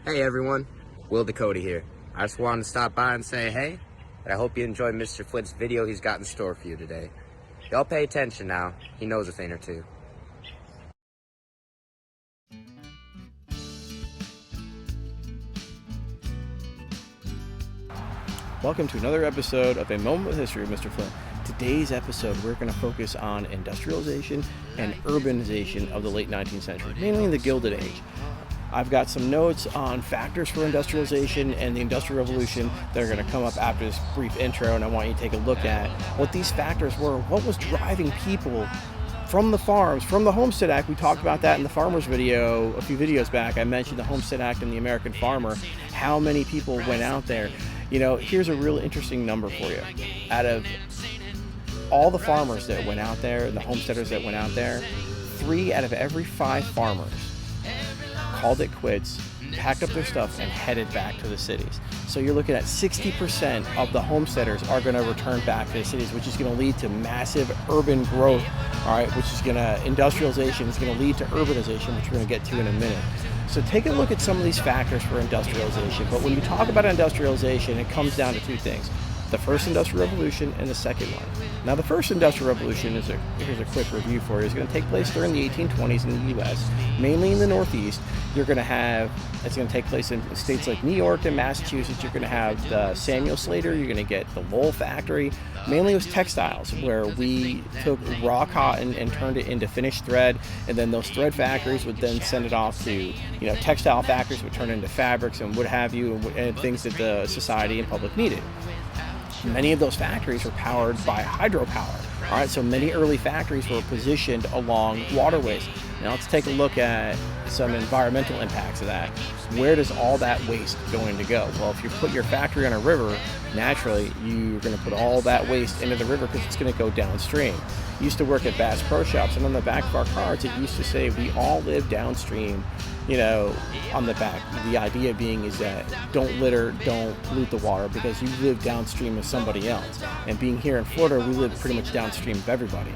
Hey everyone, Will Dakota here. I just wanted to stop by and say hey, and I hope you enjoy Mr. Flint's video he's got in store for you today. Y'all pay attention now, he knows a thing or two. Welcome to another episode of A Moment with History with Mr. Flint. Today's episode, we're going to focus on industrialization and urbanization of the late 19th century, mainly in the Gilded Age. I've got some notes on factors for industrialization and the Industrial Revolution that are going to come up after this brief intro, and I want you to take a look at what these factors were, what was driving people from the farms, from the Homestead Act. We talked about that in the farmers video a few videos back. I mentioned the Homestead Act and the American farmer, how many people went out there. You know, here's a real interesting number for you. Out of all the farmers that went out there and the homesteaders that went out there, 3 out of every 5 farmers called it quits, packed up their stuff, and headed back to the cities. So you're looking at 60% of the homesteaders are going to return back to the cities, which is going to lead to massive urban growth, all right, which is going to, industrialization is going to lead to urbanization, which we're going to get to in a minute. So take a look at some of these factors for industrialization. But when you talk about industrialization, it comes down to 2 things. The first Industrial Revolution and the second one. Now, the first Industrial Revolution, here's a quick review for you, is going to take place during the 1820s in the U.S., mainly in the Northeast. It's going to take place in states like New York and Massachusetts. You're going to have the Samuel Slater, you're going to get the Lowell factory. Mainly it was textiles, where we took raw cotton and turned it into finished thread, and then those thread factories would then send it off to, textile factories would turn it into fabrics and what have you, and things that the society and public needed. Many of those factories were powered by hydropower. All right, so many early factories were positioned along waterways. Now let's take a look at some environmental impacts of that. Where does all that waste going to go? Well, if you put your factory on a river, naturally you're going to put all that waste into the river because it's going to go downstream. I used to work at Bass Pro Shops, and on the back of our cards it used to say we all live downstream, on the back. The idea being is that don't litter, don't pollute the water, because you live downstream of somebody else. And being here in Florida, we live pretty much downstream of everybody.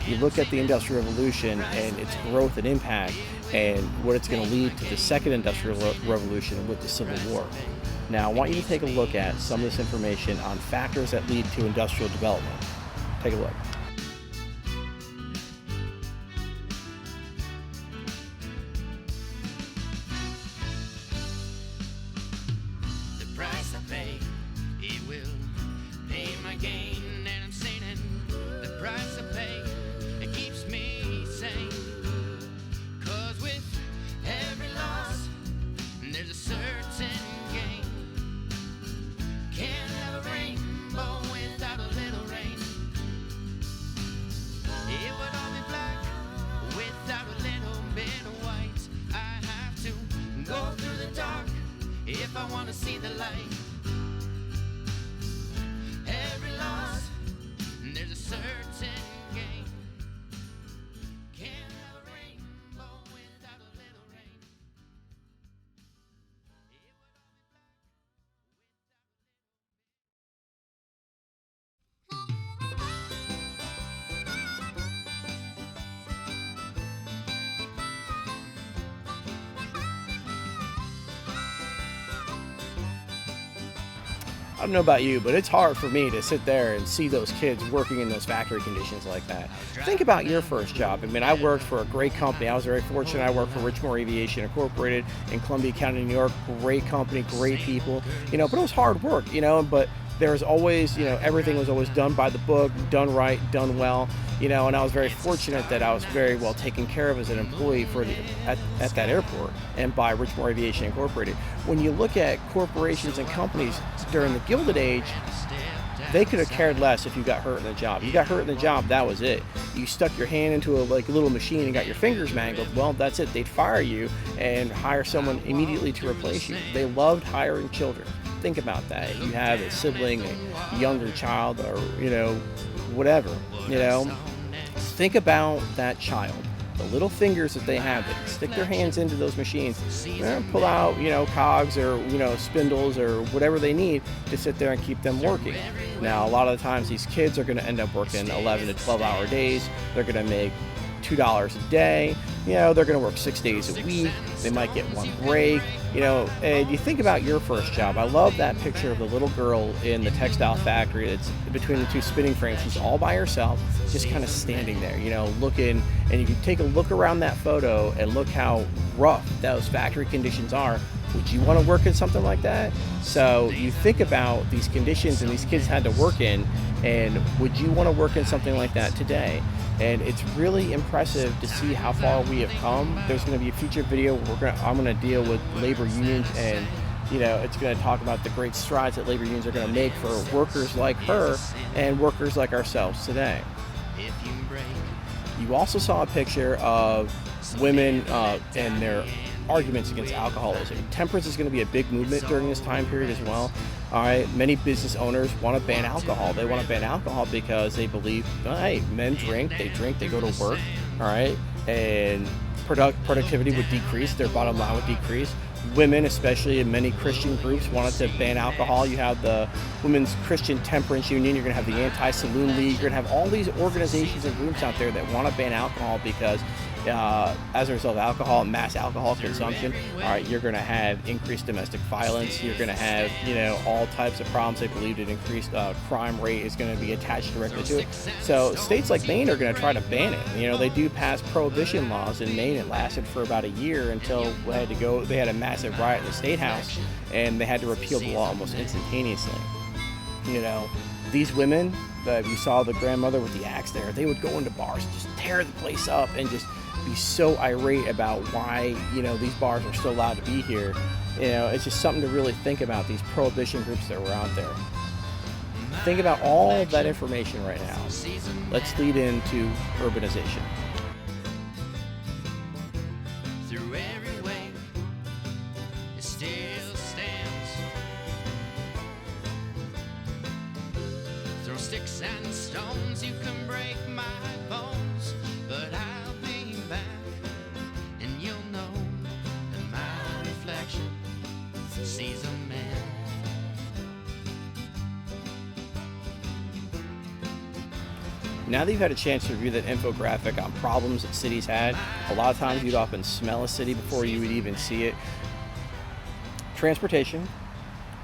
You look at the Industrial Revolution and its growth and impact and what it's going to lead to the second Industrial Revolution with the Civil War. Now, I want you to take a look at some of this information on factors that lead to industrial development. Take a look. If I want to see the light, every loss, there's a certain gain. Can't have a rainbow without a little rain. I don't know about you, but it's hard for me to sit there and see those kids working in those factory conditions like that. Think about your first job. I mean, I worked for a great company. I was very fortunate. I worked for Richmore Aviation Incorporated in Columbia County, New York. Great company, great people, but it was hard work, but there was always, everything was always done by the book, done right, done well, and I was very fortunate that I was very well taken care of as an employee at that airport and by Richmore Aviation Incorporated. When you look at corporations and companies during the Gilded Age, they could have cared less if you got hurt in the job. You got hurt in the job, that was it. You stuck your hand into a little machine and got your fingers mangled, well, that's it. They'd fire you and hire someone immediately to replace you. They loved hiring children. Think about that. You have a sibling, a younger child, or, whatever, Think about that child. The little fingers that they have, they can stick their hands into those machines, pull out, cogs or, spindles or whatever they need to sit there and keep them working. Now, a lot of the times these kids are going to end up working 11 to 12 hour days. They're going to make $2 a day. they're going to work 6 days a week. They might get one break, and you think about your first job. I love that picture of the little girl in the textile factory that's between the two spinning frames. She's all by herself, just kind of standing there, looking, and you can take a look around that photo and look how rough those factory conditions are. Would you want to work in something like that? So you think about these conditions and these kids had to work in, and would you want to work in something like that today? And it's really impressive to see how far we have come. There's going to be a future video where I'm going to deal with labor unions, and it's going to talk about the great strides that labor unions are going to make for workers like her and workers like ourselves today. You also saw a picture of women and their arguments against alcoholism. Temperance is going to be a big movement during this time period as well. All right, many business owners want to ban alcohol. They want to ban alcohol because they believe, hey, men drink, they go to work, all right, and productivity would decrease, their bottom line would decrease. Women, especially in many Christian groups, wanted to ban alcohol. You have the Women's Christian Temperance Union, you're going to have the Anti-Saloon League, you're going to have all these organizations and groups out there that want to ban alcohol because as a result of alcohol, mass alcohol consumption, all right, you're going to have increased domestic violence, you're going to have, all types of problems. They believe an increased crime rate is going to be attached directly to it. So states like Maine are going to try to ban it. They do pass prohibition laws in Maine. It lasted for about a year until they had a massive riot in the state house, and they had to repeal the law almost instantaneously. These women, you saw the grandmother with the axe there, they would go into bars and just tear the place up and just be so irate about why these bars are still allowed to be here. It's just something to really think about, these prohibition groups that were out there. Think about all of that information right now. Let's lead into urbanization. Through every way, it still stands. Throw sticks and stones, you can break my bones, but I'll be back, and you'll know that my reflection sees a man. Now that you've had a chance to review that infographic on problems that cities had, a lot of times you'd often smell a city before you would even see it. Transportation,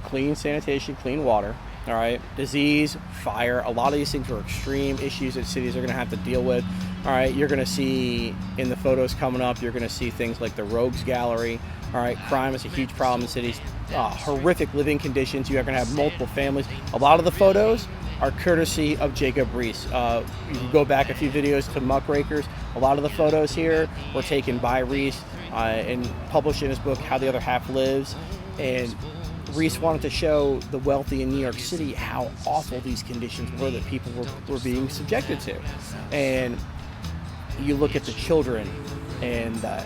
clean sanitation, clean water, all right, disease, fire, a lot of these things are extreme issues that cities are going to have to deal with. All right, you're going to see in the photos coming up, you're going to see things like the Rogues Gallery. All right, crime is a huge problem in cities. Horrific living conditions. You are going to have multiple families. A lot of the photos are courtesy of Jacob Reese. You can go back a few videos to Muckrakers. A lot of the photos here were taken by Reese and published in his book, How the Other Half Lives. And Reese wanted to show the wealthy in New York City how awful these conditions were that people were being subjected to. And you look at the children and the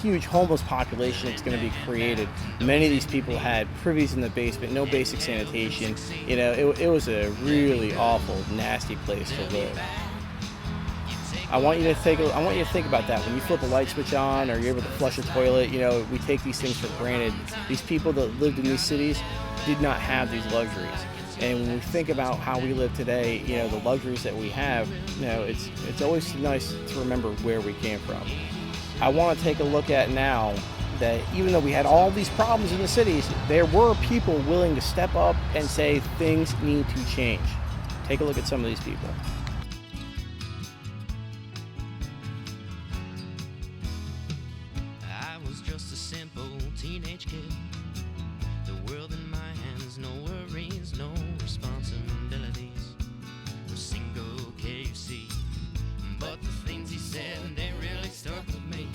huge homeless population that's going to be created. Many of these people had privies in the basement, no basic sanitation. It was a really awful, nasty place to live. I want you to think about that when you flip a light switch on or you're able to flush a toilet. We take these things for granted. These people that lived in these cities did not have these luxuries. And when we think about how we live today, the luxuries that we have, it's always nice to remember where we came from. I want to take a look at now that even though we had all these problems in the cities, there were people willing to step up and say things need to change. Take a look at some of these people. I was just a simple teenage kid. The world in my hands, no worries, no responsibilities. A single KFC, but the things he said, they really stuck with me.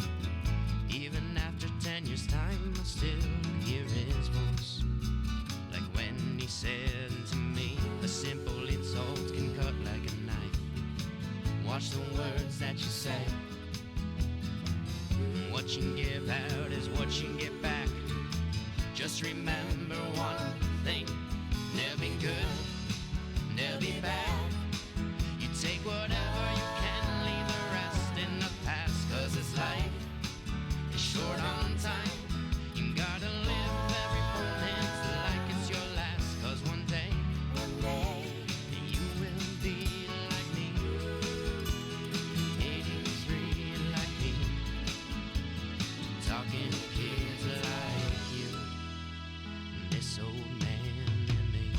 Even after 10 years' time, I still hear his voice. Like when he said to me, a simple insult can cut like a knife. Watch the words that you say. What you give out is what you get back. Just remember one thing, never been good, never be bad. You take whatever you can, leave the rest in the past. Cause this life is short on time. You gotta live every moment like it's your last. Cause one day you will be like me, 83 like me. this old man and me.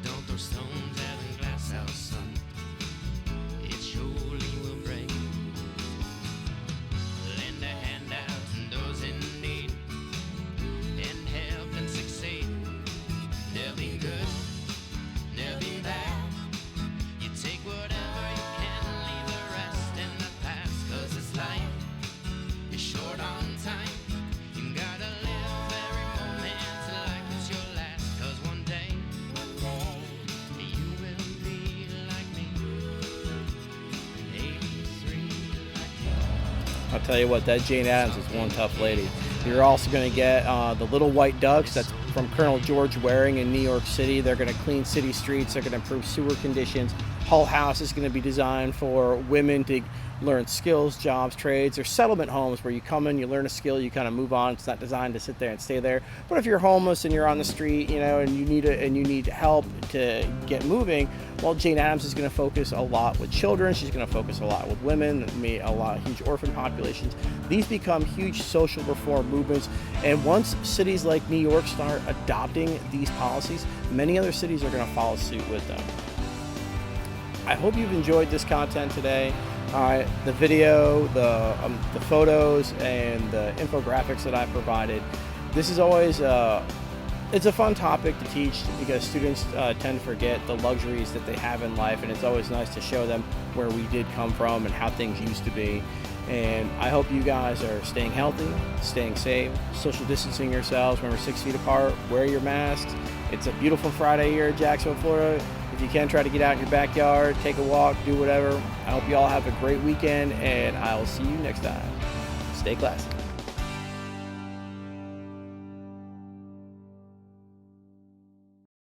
Don't throw stones at a glass house, son. It surely will break. Lend a hand out to those in need and help them succeed. They'll be good, they'll be bad. You take whatever you can, leave the rest in the past. 'Cause this life is short on time. You gotta live every moment like it's your last. 'Cause one day you will be like me, 83 like me. I'll tell you what, that Jane Addams is one tough lady. You're also going to get the Little White Ducks. That's from Colonel George Waring in New York City. They're going to clean city streets. They're going to improve sewer conditions. Hull House is going to be designed for women to learn skills, jobs, trades. There's settlement homes where you come in, you learn a skill, you kind of move on. It's not designed to sit there and stay there. But if you're homeless and you're on the street, you know, and you need help to get moving, well, Jane Addams is going to focus a lot with children. She's going to focus a lot with women, a lot of huge orphan populations. These become huge social reform movements. And once cities like New York start adopting these policies, many other cities are going to follow suit with them. I hope you've enjoyed this content today. The video, the photos, and the infographics that I provided. This is always it's a fun topic to teach because students tend to forget the luxuries that they have in life, and it's always nice to show them where we did come from and how things used to be. And I hope you guys are staying healthy, staying safe, social distancing yourselves. Remember, 6 feet apart, wear your masks. It's a beautiful Friday here in Jacksonville, Florida. If you can, try to get out in your backyard, take a walk, do whatever. I hope you all have a great weekend, and I will see you next time. Stay classy.